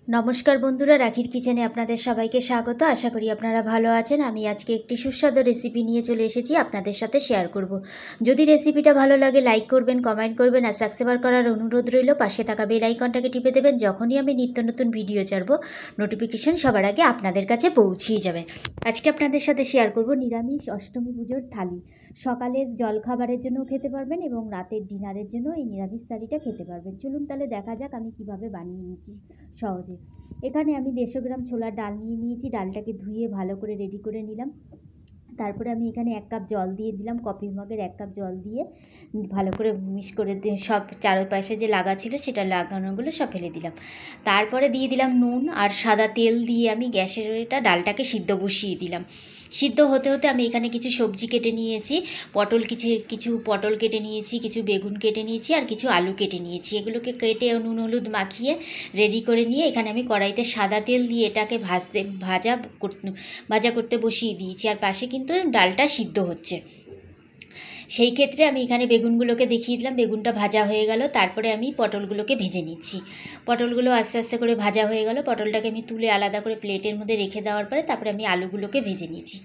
নমস্কার বন্ধুরা, রাখির কিচেনে আপনাদের সবাইকে স্বাগত। আশা করি আপনারা ভালো আছেন। আমি আজকে একটি সুস্বাদু রেসিপি নিয়ে চলে এসেছি, আপনাদের সাথে শেয়ার করব। যদি রেসিপিটা ভালো লাগে লাইক করবেন, কমেন্ট করবেন আর সাবস্ক্রাইব করার অনুরোধ রইল। পাশে থাকা বেল আইকনটাকে টিপে দেবেন, যখনই আমি নিত্য নতুন ভিডিও ছাড়ব নোটিফিকেশন সবার আগে আপনাদের কাছে পৌঁছিয়ে যাবে। আজকে আপনাদের সাথে শেয়ার করব নিরামিষ অষ্টমী পুজোর থালি। সকালের জলখাবারের জন্য খেতে পারবেন এবং রাতের ডিনারের জন্য এই নিরামিষ থালিটা খেতে পারবেন। চলুন তাহলে দেখা যাক আমি কিভাবে বানিয়ে নিচ্ছি সহজে। এখানে আমি 150 গ্রাম ছোলার ডাল নিয়ে নিয়েছি। ডালটাকে ধুয়ে ভালো করে রেডি করে নিলাম। তারপরে আমি এখানে 1 কাপ জল দিয়ে দিলাম। কফি মগের 1 কাপ জল দিয়ে ভালো করে মিক্স করে সব চারপাশে যে লাগা ছিল সেটা লাগানোগুলো সব ফেলে দিলাম। তারপরে দিয়ে দিলাম নুন আর সাদা তেল দিয়ে আমি গ্যাসের ডালটাকে সিদ্ধ বসিয়ে দিলাম। সিদ্ধ হতে হতে আমি এখানে কিছু সবজি কেটে নিয়েছি। কিছু পটল কেটে নিয়েছি, কিছু বেগুন কেটে নিয়েছি আর কিছু আলু কেটে নিয়েছি। এগুলোকে কেটে নুন হলুদ মাখিয়ে রেডি করে নিয়ে এখানে আমি কড়াইতে সাদা তেল দিয়ে এটাকে ভাজা করতে বসিয়ে দিয়েছি। আর পাশে কিন্তু ডালটা সিদ্ধ হচ্ছে। সেই ক্ষেত্রে আমি এখানে বেগুনগুলোকে দেখিয়ে দিলাম। বেগুনটা ভাজা হয়ে গেল। তারপরে আমি পটলগুলোকে ভেজে নিচ্ছি। পটলগুলো আস্তে আস্তে করে ভাজা হয়ে গেল। পটলটাকে আমি তুলে আলাদা করে প্লেটের মধ্যে রেখে দেওয়ার পরে তারপরে আমি আলুগুলোকে ভেজে নিচ্ছি।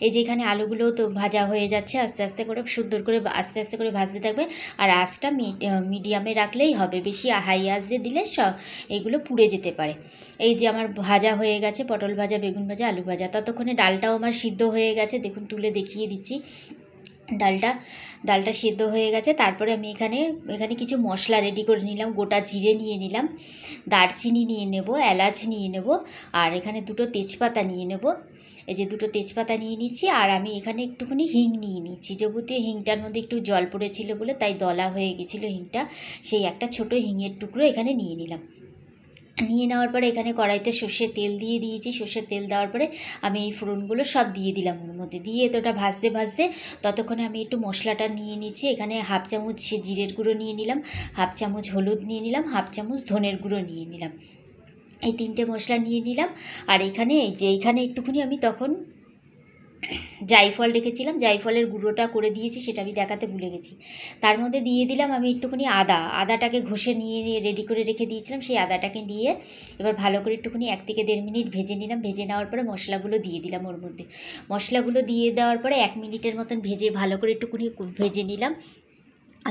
এই যে এখানে আলুগুলোও তো ভাজা হয়ে যাচ্ছে। আস্তে আস্তে করে সুন্দর করে আস্তে আস্তে করে ভাজতে থাকবে। আর আঁচটা মিডিয়ামে রাখলেই হবে, বেশি হাই আঁচ যে দিলে এগুলো পুড়ে যেতে পারে। এই যে আমার ভাজা হয়ে গেছে, পটল ভাজা, বেগুন ভাজা, আলু ভাজা। ততক্ষণে ডালটাও আমার সিদ্ধ হয়ে গেছে। দেখুন তুলে দেখিয়ে দিচ্ছি। ডালটা সিদ্ধ হয়ে গেছে। তারপরে আমি এখানে কিছু মশলা রেডি করে নিলাম। গোটা জিরে নিয়ে নিলাম, দারচিনি নিয়ে নেব, এলাচ নিয়ে নেব আর এখানে 2টো তেজপাতা নিয়ে নেব। এই যে 2টো তেজপাতা নিয়ে নিচ্ছি। আর আমি এখানে একটুখানি হিং নিয়ে নিচ্ছি। যাবতীয় হিংটার মধ্যে একটু জল পড়েছিল বলে তাই দলা হয়ে গেছিলো হিংটা। সেই একটা ছোট হিঙের টুকরো এখানে নিয়ে নিলাম। নিয়ে নেওয়ার পরে এখানে কড়াইতে সর্ষের তেল দিয়ে দিয়েছি। সর্ষের তেল দেওয়ার পরে আমি এই ফোড়নগুলো সব দিয়ে দিলাম ওর মধ্যে। দিয়ে এতটা ভাজতে ভাজতে ততক্ষণে আমি একটু মশলাটা নিয়ে নিচ্ছি। এখানে 1/2 চামচ জিরের গুঁড়ো নিয়ে নিলাম, 1/2 চামচ হলুদ নিয়ে নিলাম, 1/2 চামচ ধনের গুঁড়ো নিয়ে নিলাম। এই 3টে মশলা নিয়ে নিলাম। আর এখানে একটুখানি আমি তখন জায়ফল রেখেছিলাম, জায়ফলের গুঁড়োটা করে দিয়েছি, সেটা আমি দেখাতে ভুলে গেছি। তার মধ্যে দিয়ে দিলাম আমি একটুখানি আদাটাকে ঘষে নিয়ে রেডি করে রেখে দিয়েছিলাম। সেই আদাটাকে দিয়ে এবার ভালো করে একটুখানি 1 থেকে 1.5 মিনিট ভেজে নিলাম। ভেজে নেওয়ার পরে মশলাগুলো দিয়ে দিলাম ওর মধ্যে। মশলাগুলো দিয়ে দেওয়ার পরে 1 মিনিটের মতন ভেজে ভালো করে একটুখানি ভেজে নিলাম।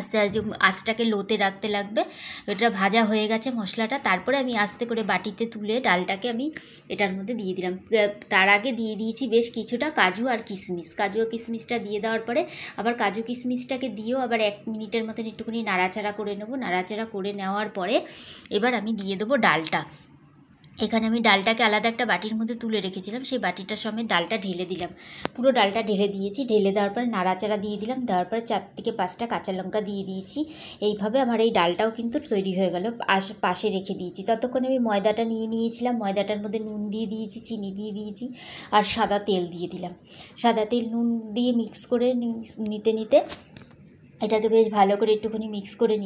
আস্তে আস্তে আঁচটাকে লোতে রাখতে লাগবে। এটা ভাজা হয়ে গেছে মশলাটা। তারপরে আমি আস্তে করে বাটিতে তুলে ডালটাকে আমি এটার মধ্যে দিয়ে দিলাম। তার আগে দিয়ে দিয়েছি বেশ কিছুটা কাজু আর কিশমিশটা দিয়ে দেওয়ার পরে আবার কাজু কিশমিশটাকে দিয়েও আবার 1 মিনিটের মতন একটুখানি নাড়াচাড়া করে নেব। নাড়াচাড়া করে নেওয়ার পরে এবার আমি দিয়ে দেবো ডালটা। এখানে আমি ডালটাকে আলাদা একটা বাটির মধ্যে তুলে রেখেছিলাম। সেই বাটিটার সমেত ডালটা ঢেলে দিলাম। পুরো ডালটা ঢেলে দিয়েছি। ঢেলে দেওয়ার পরে নাড়াচাড়া দিয়ে দিলাম। দেওয়ার পরে 4 থেকে 5টা কাঁচা লঙ্কা দিয়ে দিয়েছি। এইভাবে আমার এই ডালটাও কিন্তু তৈরি হয়ে গেল। পাশে রেখে দিয়েছি। ততক্ষণে আমি ময়দাটা নিয়ে নিয়েছিলাম। ময়দাটার মধ্যে নুন দিয়ে দিয়েছি, চিনি দিয়ে দিয়েছি আর সাদা তেল দিয়ে দিলাম। সাদা তেল নুন দিয়ে মিক্স করে নিতে এটাকে বেশ ভালো করে একটুখানি মিক্স করে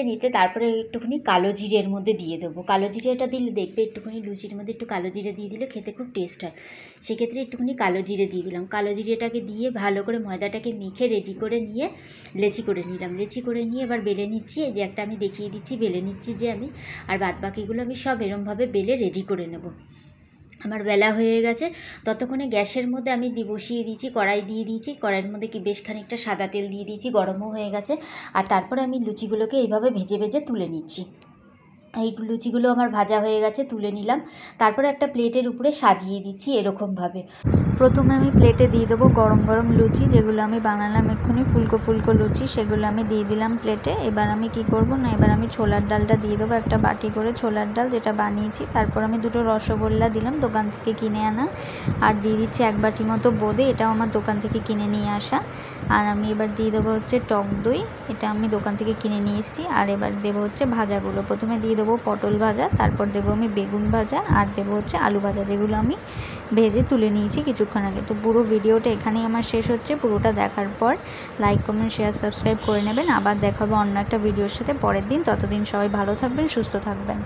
নিতে তারপরে একটুখানি কালো জিরের মধ্যে দিয়ে দেবো। কালো জিরেটা দিলে দেখবে একটুখানি লুচির মধ্যে একটু কালো জিরে দিয়ে দিলে খেতে খুব টেস্ট হয়। সেক্ষেত্রে একটুখানি কালো জিরে দিয়ে দিলাম। কালো জিরেটাকে দিয়ে ভালো করে ময়দাটাকে মেখে রেডি করে নিয়ে লেচি করে নিলাম। লেচি করে নিয়ে এবার বেলে নিচ্ছি। এই যে একটা আমি দেখিয়ে দিচ্ছি, বেলে নিচ্ছি যে আমি। আর বাদবাকিগুলো আমি সব এরমভাবে বেলে রেডি করে নেব। আমার বেলা হয়ে গেছে। ততক্ষণে গ্যাসের মধ্যে আমি বসিয়ে দিয়েছি, কড়াই দিয়ে দিয়েছি। কড়াইয়ের মধ্যে বেশ খানিকটা সাদা তেল দিয়ে দিয়েছি, গরমও হয়ে গেছে। আর তারপরে আমি লুচিগুলোকে এইভাবে ভেজে ভেজে তুলে নিচ্ছি। এই লুচিগুলো আমার ভাজা হয়ে গেছে, তুলে নিলাম। তারপরে একটা প্লেটের উপরে সাজিয়ে দিচ্ছি এরকমভাবে। প্রথমে আমি প্লেটে দিয়ে দেবো গরম গরম লুচি, যেগুলো আমি বানালাম এক্ষুনি ফুলকো ফুলকো লুচি, সেগুলো আমি দিয়ে দিলাম প্লেটে। এবার আমি কি করব না, এবার আমি ছোলার ডালটা দিয়ে দেবো, একটা বাটি করে ছোলার ডাল যেটা বানিয়েছি। তারপর আমি 2টো রসগোল্লা দিলাম দোকান থেকে কিনে আনা। আর দিয়ে দিচ্ছি 1 বাটি মতো বোঁদে, এটাও আমার দোকান থেকে কিনে নিয়ে আসা। আর আমি এবার দিয়ে দেবো হচ্ছে টক দই, এটা আমি দোকান থেকে কিনে নিয়ে এসেছি। আর এবার দেবো হচ্ছে ভাজাগুলো। প্রথমে দিয়ে দেবো পটল ভাজা, তারপর দেবো আমি বেগুন ভাজা, আর দেবো হচ্ছে আলু ভাজা, যেগুলো আমি ভেজে তুলে নিয়েছি কিছুক্ষণ আগে। তো পুরো ভিডিওটা এখানেই আমার শেষ হচ্ছে। পুরোটা দেখার পর লাইক, কমেন্ট, শেয়ার, সাবস্ক্রাইব করে নেবেন। আবার দেখা হবে অন্য একটা ভিডিওর সাথে পরের দিন। ততদিন সবাই ভালো থাকবেন, সুস্থ থাকবেন।